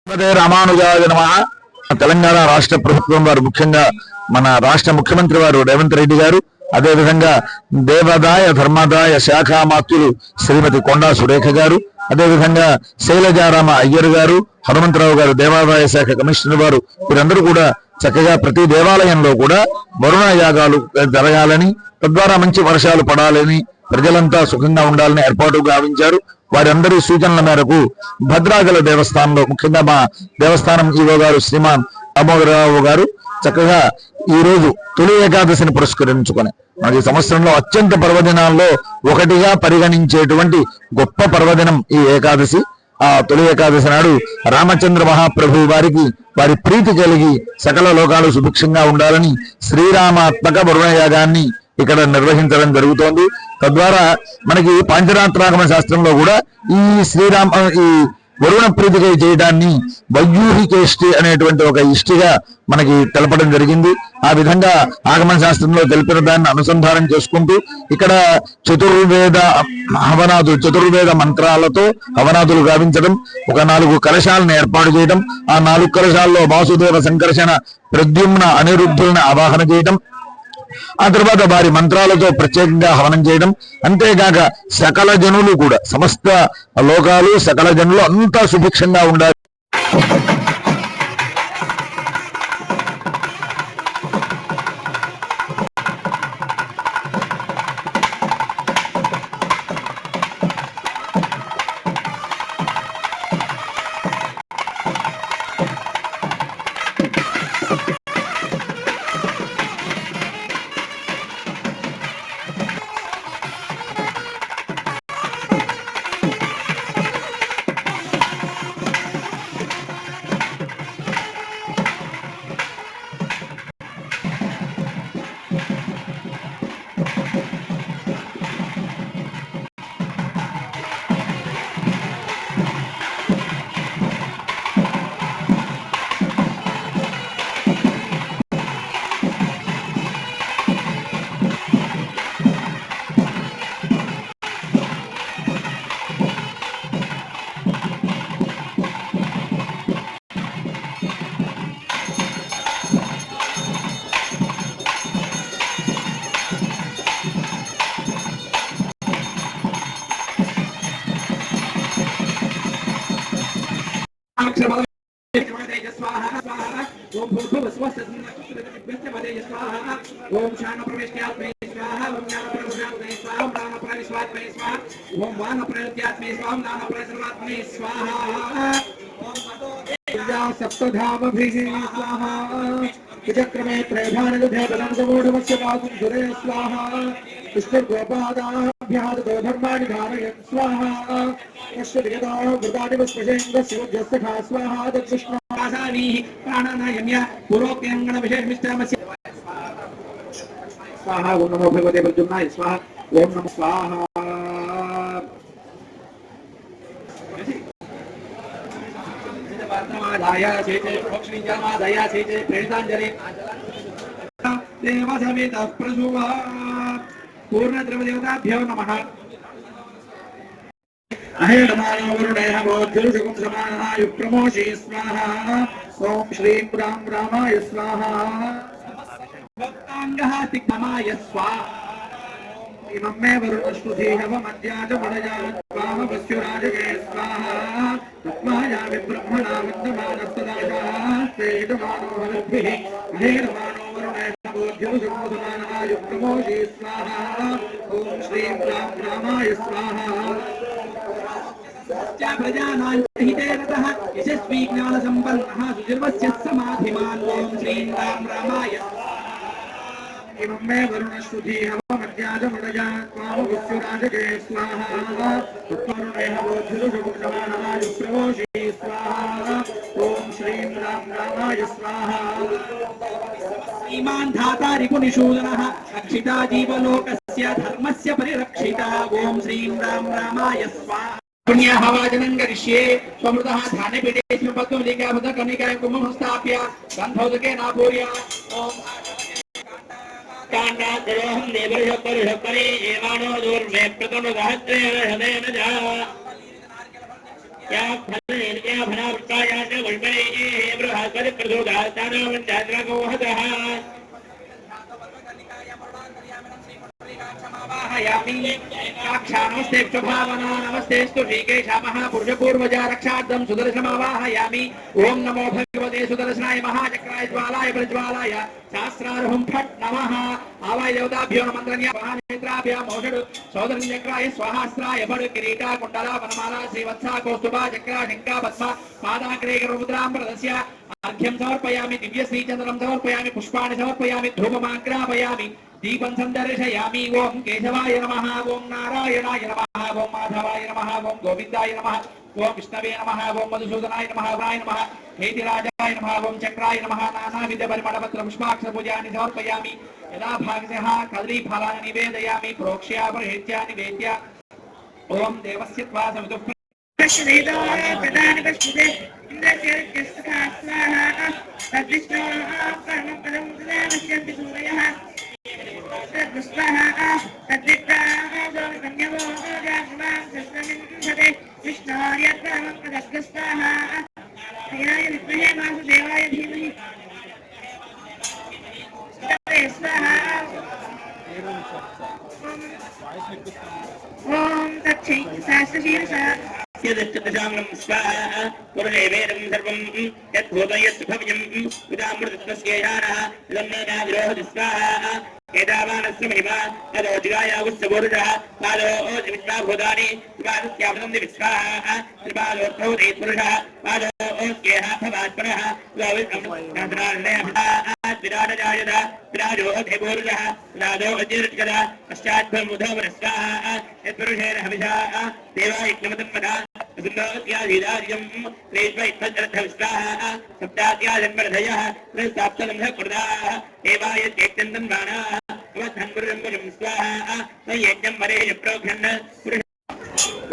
రామానుజాయ నమః. తెలంగాణ రాష్ట్ర ప్రభుత్వం వారు, ముఖ్యంగా మన రాష్ట్ర ముఖ్యమంత్రి వారు రేవంత్ రెడ్డి గారు, అదేవిధంగా దేవాదాయ ధర్మాదాయ శాఖ మాత్రులు శ్రీమతి కొండా సురేఖ గారు, అదేవిధంగా శైలజారామ అయ్యర్ గారు, హనుమంతరావు గారు దేవాదాయ శాఖ కమిషనర్ వారు, వీరందరూ కూడా చక్కగా ప్రతి దేవాలయంలో కూడా వరుణ యాగాలు జరగాలని, తద్వారా మంచి వర్షాలు పడాలని, ప్రజలంతా సుఖంగా ఉండాలని ఏర్పాటు గావించారు. వారందరి సూచనల మేరకు భద్రాచల దేవస్థానంలో, ముఖ్యంగా మా దేవస్థానం ఈవో గారు శ్రీమాన్ దామోదరరావు గారు చక్కగా ఈ రోజు తొలి ఏకాదశిని పురస్కరించుకొని మనకి సంవత్సరంలో అత్యంత పర్వదినాల్లో ఒకటిగా పరిగణించేటువంటి గొప్ప పర్వదినం ఈ ఏకాదశి. ఆ తొలి ఏకాదశి నాడు రామచంద్ర మహాప్రభు వారికి వారి ప్రీతి కలిగి సకల లోకాలు సుభిక్షంగా ఉండాలని శ్రీరామాత్మక వరుణ యాగాన్ని ఇక్కడ నిర్వహించడం జరుగుతోంది. తద్వారా మనకి పాంచరాత్రాగమ శాస్త్రంలో కూడా ఈ ఈ వరుణ ప్రీతిగా చేయడాన్ని వైయూహికేష్టి అనేటువంటి ఒక ఇష్టిగా మనకి తెలపడం జరిగింది. ఆ విధంగా ఆగమన శాస్త్రంలో తెలిపిన దాన్ని అనుసంధానం చేసుకుంటూ ఇక్కడ చతుర్వేద మంత్రాలతో హవనాదులు గావించడం, ఒక 4 కలశాలను ఏర్పాటు చేయడం, ఆ 4 కలశాల్లో వాసుదేవ సంకర్షణ ప్రద్యుమ్న అనిరుద్ధులను ఆవాహన చేయడం, ఆ తర్వాత వారి మంత్రాలతో ప్రత్యేకంగా హవనం చేయడం, అంతేగాక సకల జనులు కూడా, సమస్త లోకాలు సకల జనులు అంతా సుభిక్షంగా ఉండాలి. ओम शान प्रवेश्यात्मे स्वाहा ओम ज्ञान प्रवेश्यात्मे स्वाहा ओम दान प्रवेश्यात्मे स्वाहा ओम वान प्रवेश्यात्मे स्वाहा ओम दान प्रवेश्यात्मे स्वाहा ओम अतो या सप्तधामभिः स्वाहा विचक्रमे त्रयधानयुधे बलंसमूढमस्य पादुं सुरे स्वाहा पुष्पगोपादाभ्यः दो धर्माणि धारयन् स्वाहा यस्य वृदानि पुष्पशेन्द्रस्य खा स्वाहा तत्कृष्णासानि प्राणानायम्य पूर्वोक्त्यङ्गण विशेषमिष्टामस्य स्वाहा ओम नमो भगवते प्रद्युम्नाय स्वाहा ओम नमः स्वाहा वार्तमादाय चेते भक्षणीजामादाय चेते प्रेरितांजलि देव समेत प्रसुवा पूर्ण द्रवदेवताभ्यो नमः अहेडमानो वरुणेह बोद्धुरुषुकुं समानाय प्रमोषि स्वाहा ओम श्रीं राम रामाय स्वाहा भक्तांगः तिग्माय स्वाहा इमं मे वरुणस्तुतिहवमद्याज मडयात् स्वामवस्युराजगे स्वाहा तस्माया विब्रह्मणा विद्यमानस्तदाशाः सेदमानो हविर्भिः अहेडमानो वरुणेह बोद्धुरुषुकुं समानाय प्रमोषि स्वाहा ओम श्रीं राम रामाय स्वाहा प्रजानान्ते रतः यशस्वी ज्ञानसम्पन्नः सुजीर्वस्य समाधिमान् ओम श्रीं राम रामाय इमं मे वरुणस्तुतिहवमद्याजमडयात् स्वामवस्युराजगे स्वाहा तत्वरुणेह बोद्धुरुषुकुं समानाय प्रमोषि स्वाहा ओम श्रीं राम रामाय स्वाहा श्रीमान् धाता रिपुनिषूदनः रक्षिता जीवलोकस्य धर्मस्य परिरक्षिता ओम श्रीं राम रामाय स्वाहा पुण्याहवाचनं करिष्ये स्वमृतः ध्यानपीठेऽस्मिन् पद्मलिकामृतकर्णिकां कुम्भं स्थाप्य गन्धोदके नापूर्य ओम काण्डाद्रोहं देवऋषपरि एवानो दूर्वे प्रतनुदाहत्रेण हृदयेन जा क्या फलनेन क्या फलावृत्ताया च नमस्ते भावना नमस्ते ऋषिकेश महापुरुष पूर्वजा रक्षार्थम सुदर्शनमावाहयामि ओम नमो भगवते सुदर्शनाय महाचक्राय ज्वालाय प्रज्वालाय सहस्रारहुं फट् नमः आवाय देवताभ्यो नमन्त्रण्य महानेत्राभ्याम् औषध सौदर्यचक्राय स्वाहास्त्राय फट् किरीटा कुण्डला वनमाला श्रीवत्सा कौस्तुभा चक्रा शङ्का पद्मा पादाग्रे रुद्रां प्रदस्य अर्घ्यं समर्पयामि दिव्य श्रीचन्द्रं समर्पयामि पुष्पाणि समर्पयामि धूपमाग्रापयामि दीपं संदर्शयामि ओम केशवाय नमः ओम नारायणाय नमः ओम माधवाय नमः ओम गोविन्दाय नमः ओम विष्णवे नमः ओम मधुसूदनाय नमः वाय नमः हेतिराजाय नमः ओम चक्राय नमः नानाविध परिमलपत्र पुष्पाक्षर पूजानि समर्पयामि यदा भागशः कदलीफलानि निवेदयामि प्रोक्ष्या परहेत्या निवेद्य ओम देवस्य त्वा सवितुः यदष्टदशांगं स्वाहा पुरुषेवेदं सर्वं यद्भूतं यत्सुभव्यं उदामृतस्येषाणः इदं मेनाद्रोहति स्वाहा एतावानस्य महिमा तदोजिगायावुत्सवोरुजः पादो ओजविद्वाभूतानि विवादस्याभृतं विस्वाहा त्रिपादोऽर्थौ पुरुषः पादो ओस्येह भवात्परः विराटजायत विराजो अधिपूरुषः विराजो अजिर्जगदा पश्चाद्भमुधो वरस्वाहा यत्पुरुषेण हविषः देवायज्ञमतन्मदा सुन्दोत्याधिदार्यं प्रेष्वैत्मजरथविस्वाहा सप्तात्याजन्मरधयः प्रस्ताप्तलम्भ कुर्दाः देवायत्यक्तन्दन् बाणाः अवधन्मुरम्बुजं स्वाहा संयज्ञं मरेण प्रोघ्यन्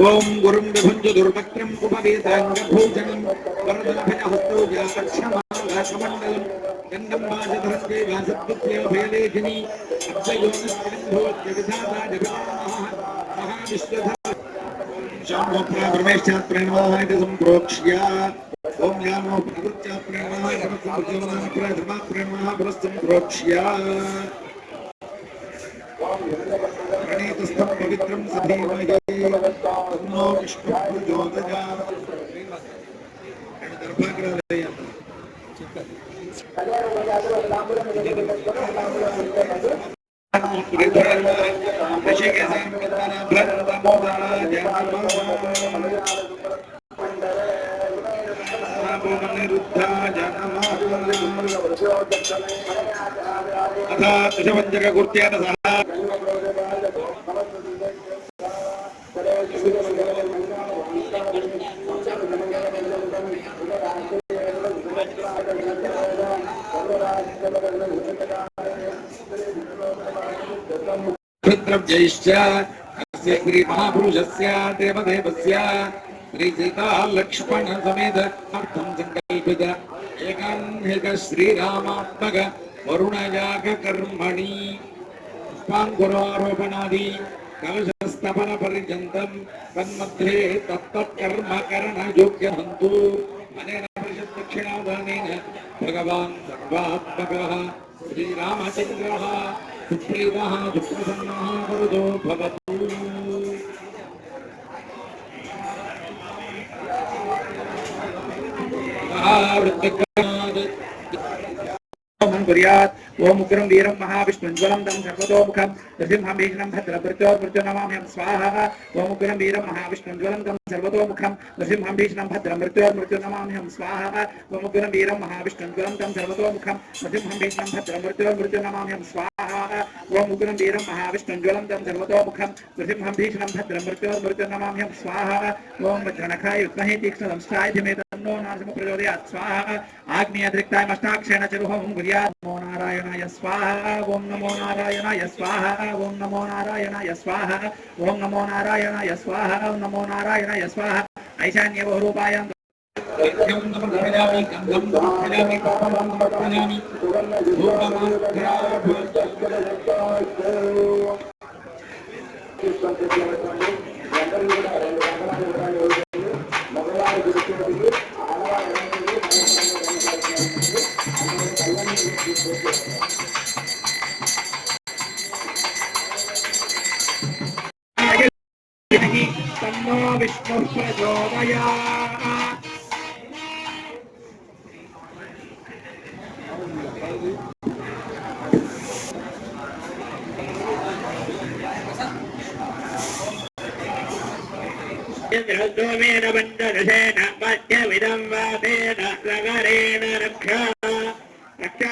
ओम गुरुं विभुञ्ज दुर्वक्त्रं उपवेदाङ्गभूषणं वरदलभयहस्तौ व्यासक्षमालासमण्डलं गन्धं वासधरस्ते वासद्वित्यो भयलेखिनी अब्जयोनिस्कन्धोत्यविधाता जगन्मः महाविश्वधर शामो प्रणमेश्चात् प्रणमाय सम्प्रोक्ष्य ओम यामो प्रकृत्यात् प्रणमाय समसंजोनां प्रथमात् प्रणमाः पुरस्सम्प्रोक्ष्य प्रणीतस्थं पवित्रं सधीमहि तन्नो विष्णुः प्रचोदयात् श्री महापुरुषस्य देवदेवस्य श्री सीता लक्ष्मण समेत अर्थं संकल्पित एकान्हिक श्रीरामात्मक वरुणयाग कर्मणि पुष्पाङ्कुरारोपणादि कलशस्थापन पर्यन्तं तन्मध्ये तत्तत्कर्म करणयोग्यमन्तु अनेन परिषद्दक्षिणादानेन भगवान् सर्वात्मकः श्रीरामचन्द्रः सुप्रीतः सुप्रसन्नः वरदो भवतु। ओम उग्रं वीरं महाविष्णुज्वलं तं सर्वतोमुखं नृसिंहं भीषणं भद्रमृत्योर्मृत्यो नमाम्यहं स्वाहा। ओम उग्रं वीरं महाविष्णुज्वलं तं सर्वतोमुखं नृसिंहं भीषणं भद्रमृत्योर्मृत्यो नमाम्यहं स्वाहा। ओम उग्रं वीरं महाविष्णुज्वलं तं सर्वतोमुखं नृसिंहं भीषणं भद्रमृत्योर्मृत्यो नमाम्यहं स्वाहा। ओम उग्रं वीरं महाविष्णुज्वलं तं सर्वतोमुखं नृसिंहं भीषणं भद्रमृत्योर्मृत्यो नमाम्यहं स्वाहा। ओम वज्रनखाय विद्महे तीक्ष्णदंष्ट्राय धीमहि तन्नो नारसिंहः प्रचोदयात् स्वाहा। आग्नेयदृक्ताय मष्टाक्षेण चरुहं कुर्यात्। नमो नारायणाय स्वाहा। ओम नमो नारायणाय स्वाहा। ओम नमो नारायणाय स्वाहा। ओम नमो नारायणाय स्वाहा। ओम नमो नारायणाय स्वाहा। ऐशान्य बहुरूपायां नित्यं समर्पयामि गन्धं समर्पयामि पुष्पं समर्पयामि धूपमाग्राभ्यो तन्नो विष्णुः प्रचोदयात्। इन्द्रद्रोमेण बन्धनसेन मध्यमिदं वातेन रगरेण रक्षा रक्षा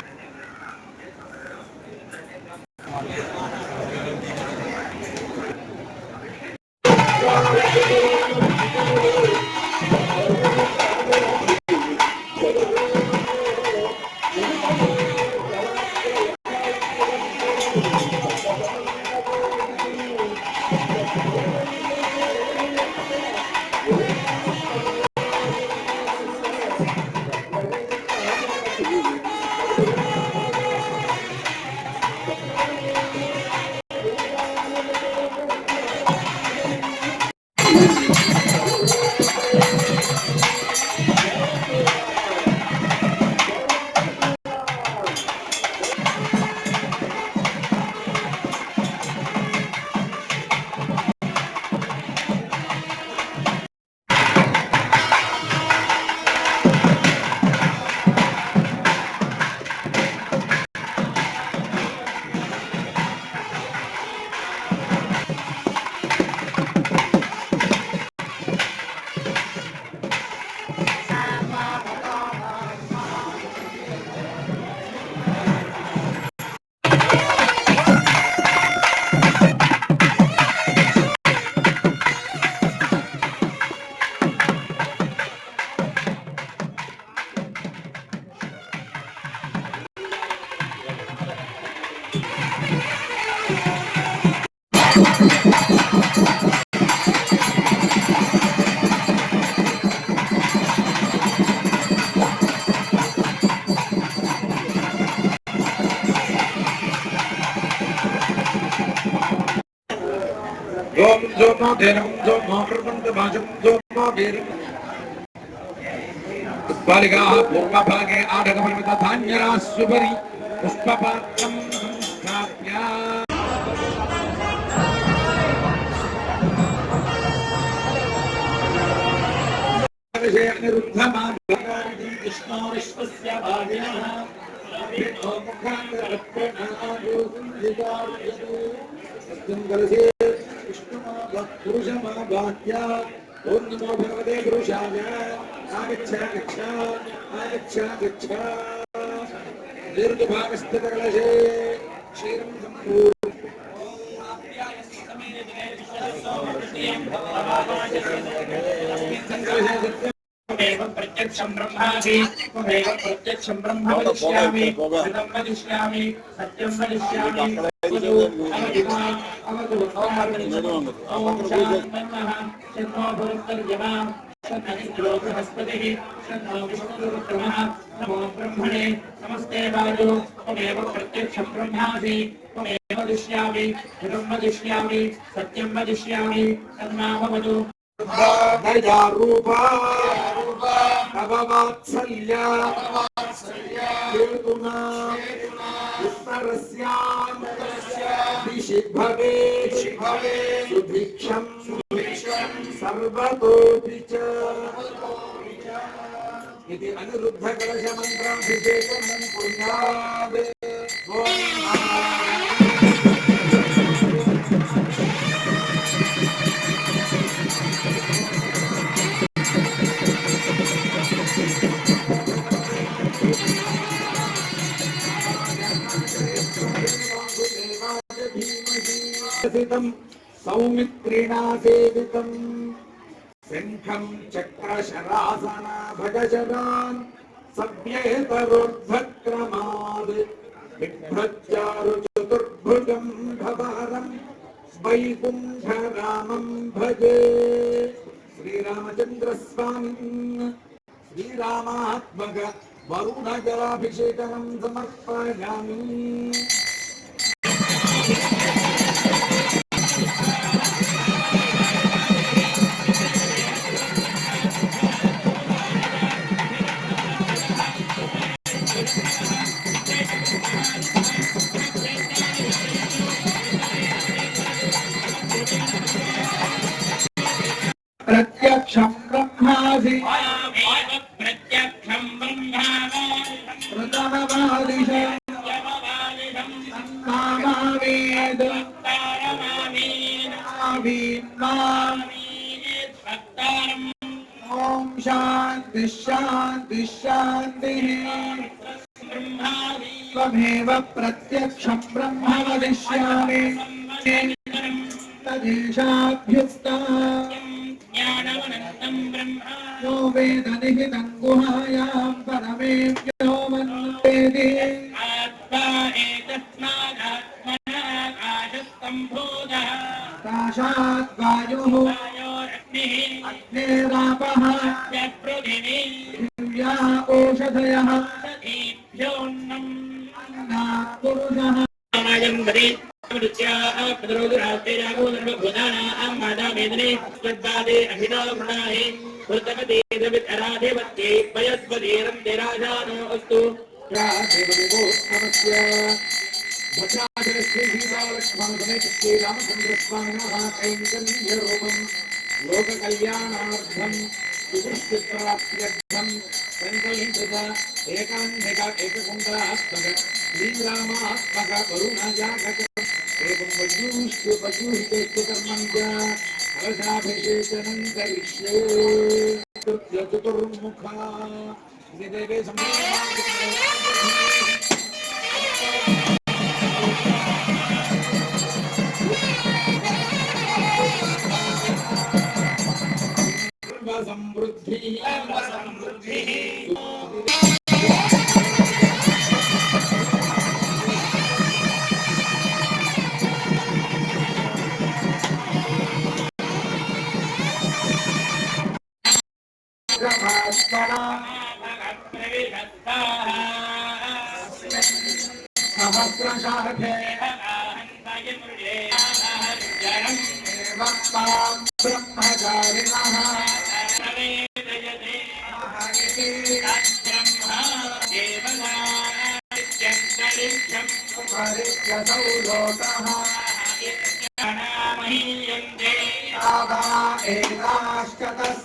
ओम जोमो धेरम जोमो प्रपंच भाजम जोमो वीरम बालिकाः पूर्वभागे आढकपरिमित धान्यरास्युपरि पुष्पपात्रं संस्थाप्य अनिरुद्धमानकारिणीं कृष्णोरिष्टस्य भागिनः विष्णो मुखान्तरत्वनादोसंहितार्यते सत्यं कलसे पुरुषमावाक्य ओम नमो भगवते पुरुषाय आगच्छ गच्छ आगच्छ गच्छ दीर्घभागस्थितकलशे क्षीरं सम्पूर्णम् एवं प्रत्यक्षं ब्रह्मासि त्वमेव प्रत्यक्षं ब्रह्म वदिष्यामि सत्यं वदिष्यामि सत्यं वदिष्यामि वदो अवतु ओम शान्तिर्मः शन्नो भवत्तर्यमा शन्नो बृहस्पतिः शन्नो विष्णुरुक्रमः नमो ब्रह्मणे नमस्ते वायो त्वमेव प्रत्यक्षं ब्रह्मासि त्वमेव वदिष्यामि सत्यं वदिष्यामि सत्यं वदिष्यामि तन्नामवतु दया रूपा भववात्सल्या हेतुना उत्तरस्यां दिशि भवेत् सुभिक्षं सर्वतोऽपि च इति अनिरुद्धकलशमन्त्राभिषेकं कुर्यात् ॐ सौमित्रिणा सेवितं शङ्खं चक्रशरासना भजशरान् सव्येतरोर्ध्वक्रमाद् बिभ्रच्चारु चतुर्भुजं भवारं वैकुण्ठरामं भजे श्रीरामचन्द्रस्वामिन् श्रीरामात्मक वरुणजलाभिषेकं समर्पयामि। ब्रह्मासि प्रत्यक्षं ब्रह्मावादिशं मावेद ओम शांति शांति शांति त्वमेव प्रत्यक्षं ब्रह्म वदिष्यामि तदेशाभ्युक्ता यो वेद निहितं गुहायां परमे व्योमन्वेदि आकाशात् वायुः अग्निरापः दिव्या ओषधयः अन्नात् पुरुषः लोक कल्याणार्थम सुदुष्प्राप्त्यर्थम संकल्पित एकांधिक एककुंडलात्मक श्रीरामात्मक वरुणजागक एवं वजूष्टु कर्मञ्च कलशाभिषेचनं करिष्ये चतुर्मुखा देवे समृद्धि सहस्रशाखे ब्रह्मचारिणः परित्यसौ लोकः एकाश्चतस्रश्चतुर्धा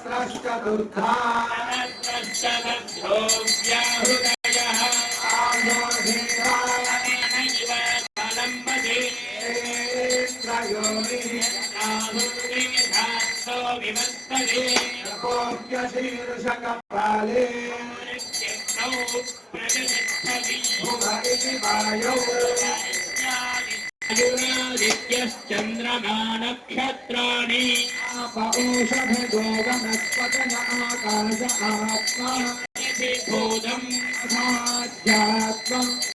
शीर्षकपाले चंद्रमा नक्षत्राणि औषधो वनस्पतय आकाश आत्मा बोधम् अध्यात्मम्